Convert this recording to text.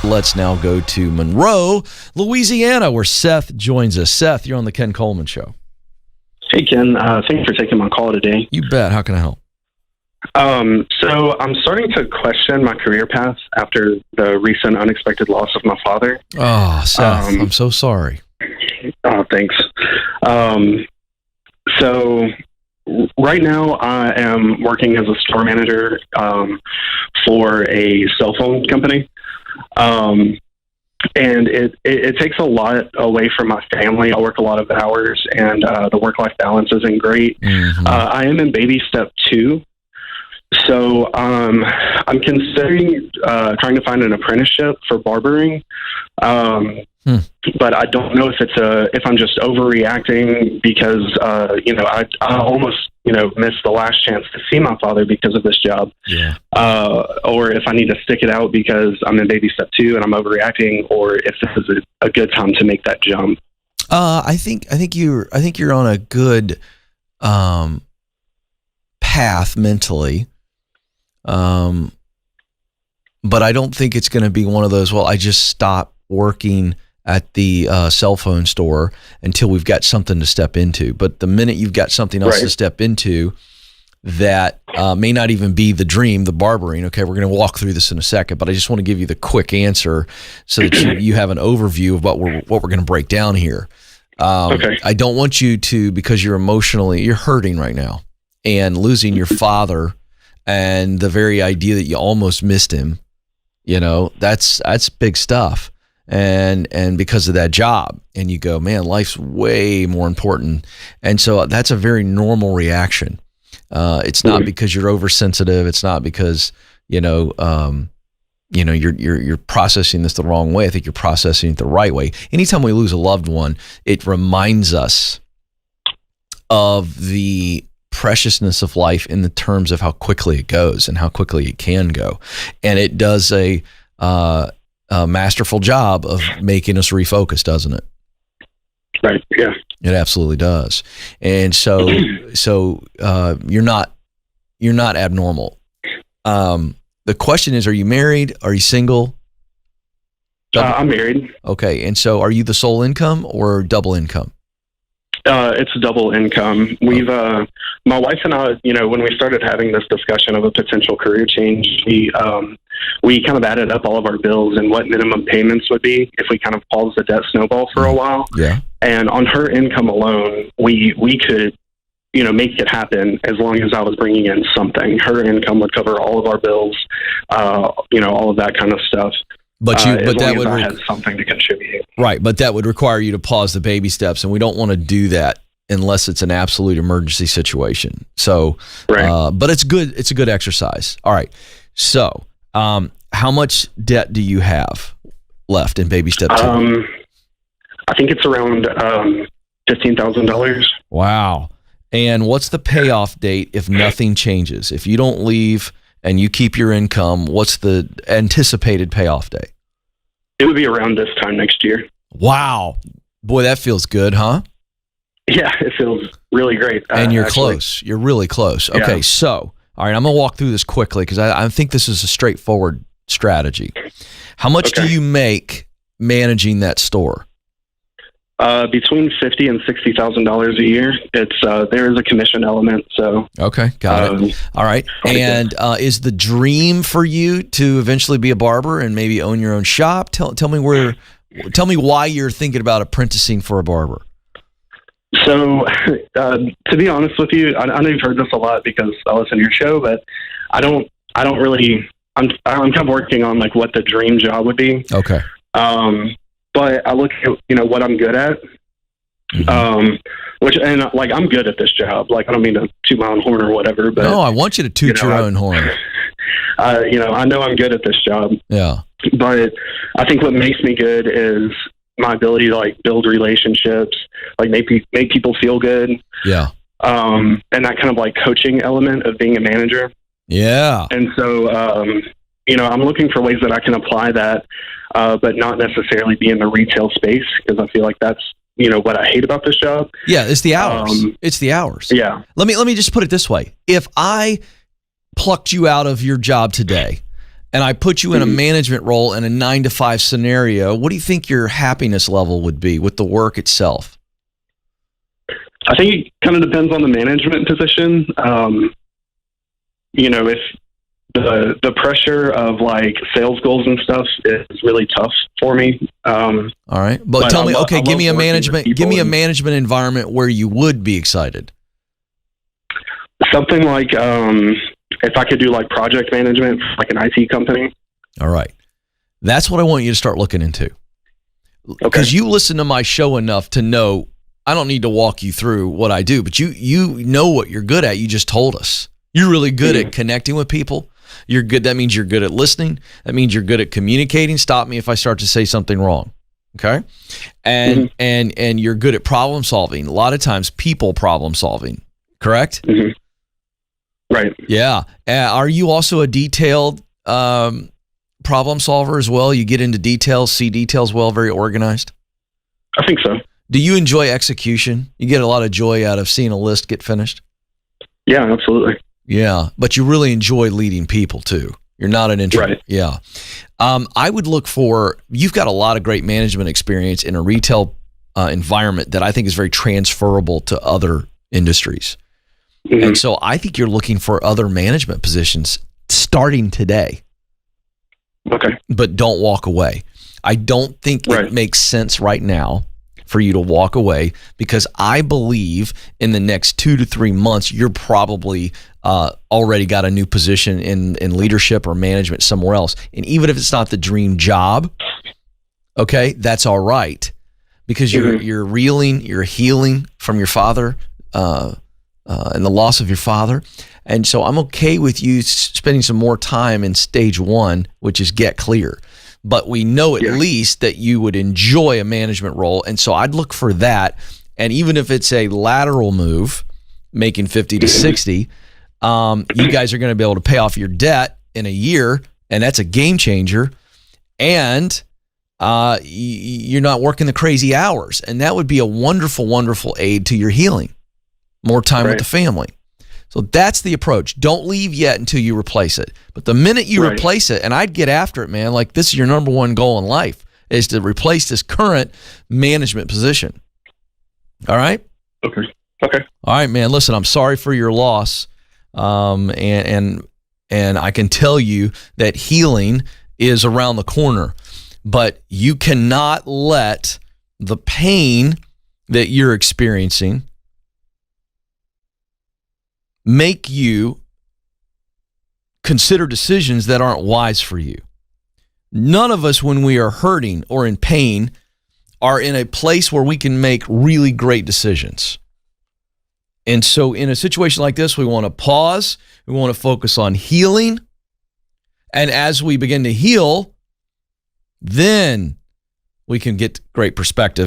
Let's now go to Monroe, Louisiana, where Seth joins us. Seth, you're on the Ken Coleman Show. Hey, Ken. Thanks for taking my call today. You bet. How can I help? So I'm starting to question my career path after the recent unexpected loss of my father. Oh, Seth, I'm so sorry. Oh, thanks. So right now I am working as a store manager for a cell phone company. And it takes a lot away from my family. I work a lot of hours, and the work-life balance isn't great. Mm-hmm. I am in baby step 2. So I'm considering trying to find an apprenticeship for barbering. But I don't know if I'm just overreacting because I almost missed the last chance to see my father because of this job. Yeah. Or if I need to stick it out because I'm in baby step 2 and I'm overreacting, or if this is a good time to make that jump. I think you're on a good path mentally. But I don't think it's going to be one of those, well, I just stop working at the cell phone store until we've got something to step into. But the minute you've got something else to step into that may not even be the dream, the barbering. Okay, we're going to walk through this in a second, but I just want to give you the quick answer so that you have an overview of what we're going to break down here. Okay. I don't want you to, because you're hurting right now and losing your father and the very idea that you almost missed him, that's big stuff. And because of that job, and you go, man, life's way more important. And so that's a very normal reaction. It's not because you're oversensitive. It's not because, you're processing this the wrong way. I think you're processing it the right way. Anytime we lose a loved one, it reminds us of the preciousness of life in the terms of how quickly it goes and how quickly it can go. And it does a masterful job of making us refocus, doesn't it? Right. Yeah. It absolutely does. And so you're not abnormal. The question is, are you married? Are you single? I'm married. Okay. And so are you the sole income or double income? It's double income. We've, my wife and I, when we started having this discussion of a potential career change, we kind of added up all of our bills and what minimum payments would be if we kind of paused the debt snowball for a while. Yeah. And on her income alone, we could, make it happen as long as I was bringing in something. Her income would cover all of our bills, all of that kind of stuff. But that would I had something to contribute. Right, but that would require you to pause the baby steps, and we don't want to do that unless it's an absolute emergency situation. So, but it's good. It's a good exercise. All right. So, how much debt do you have left in baby step 2? I think it's around $15,000. Wow. And what's the payoff date if nothing changes? If you don't leave and you keep your income, what's the anticipated payoff date? It would be around this time next year. Wow. Boy, that feels good, huh? Yeah, it feels really great. And you're close. You're really close. Okay, yeah. So, all right, I'm going to walk through this quickly because I think this is a straightforward strategy. How much do you make managing that store? Between $50,000 and $60,000 a year. It's there is a commission element. So okay, got it. All right. And is the dream for you to eventually be a barber and maybe own your own shop? Tell me why you're thinking about apprenticing for a barber. So, to be honest with you, I know you've heard this a lot because I listen to your show, but I don't really. I'm kind of working on like what the dream job would be. Okay. But I look at, what I'm good at, I'm good at this job. Like, I don't mean to toot my own horn or whatever, but no, I want you to toot your own horn. I know I'm good at this job. Yeah. But I think what makes me good is my ability to like build relationships, like make people feel good. Yeah. And that kind of like coaching element of being a manager. Yeah. And so, I'm looking for ways that I can apply that, but not necessarily be in the retail space because I feel like that's, what I hate about this job. Yeah, it's the hours. It's the hours. Yeah. Let me just put it this way. If I plucked you out of your job today and I put you in a management role in a 9-to-5 scenario, what do you think your happiness level would be with the work itself? I think it kind of depends on the management position. If the pressure of like sales goals and stuff is really tough for me. All right, but tell me, give me a management environment where you would be excited. Something like if I could do like project management, for like an IT company. All right, that's what I want you to start looking into. Because you listen to my show enough to know I don't need to walk you through what I do, but you know what you're good at. You just told us. You're really good at connecting with people. You're good. That means you're good at listening. That means you're good at communicating. Stop me if I start to say something wrong. Okay. And you're good at problem solving. A lot of times people problem solving, correct? Right. Yeah. Are you also a detailed problem solver as well? You get into details, see details well, very organized? I think so. Do you enjoy execution? You get a lot of joy out of seeing a list get finished? Yeah, absolutely. Yeah, but you really enjoy leading people too. You're not an introvert. Right. Yeah. I would look for, you've got a lot of great management experience in a retail environment that I think is very transferable to other industries. And so I think you're looking for other management positions starting today. Okay. But don't walk away. I don't think it makes sense right now for you to walk away, because I believe in the next 2 to 3 months, you're probably already got a new position in leadership or management somewhere else. And even if it's not the dream job, okay, that's all right, because you're healing from your father and the loss of your father. And so I'm okay with you spending some more time in stage 1, which is get clear. But we know at least that you would enjoy a management role. And so I'd look for that. And even if it's a lateral move, making 50 to 60, you guys are going to be able to pay off your debt in a year. And that's a game changer. And you're not working the crazy hours. And that would be a wonderful, wonderful aid to your healing. More time with the family. So that's the approach. Don't leave yet until you replace it. But the minute you replace it, and I'd get after it, man, like this is your number one goal in life, is to replace this current management position. All right? Okay. All right, man. Listen, I'm sorry for your loss. And I can tell you that healing is around the corner. But you cannot let the pain that you're experiencing make you consider decisions that aren't wise for you. None of us, when we are hurting or in pain, are in a place where we can make really great decisions. And so in a situation like this, we want to pause. We want to focus on healing. And as we begin to heal, then we can get great perspective.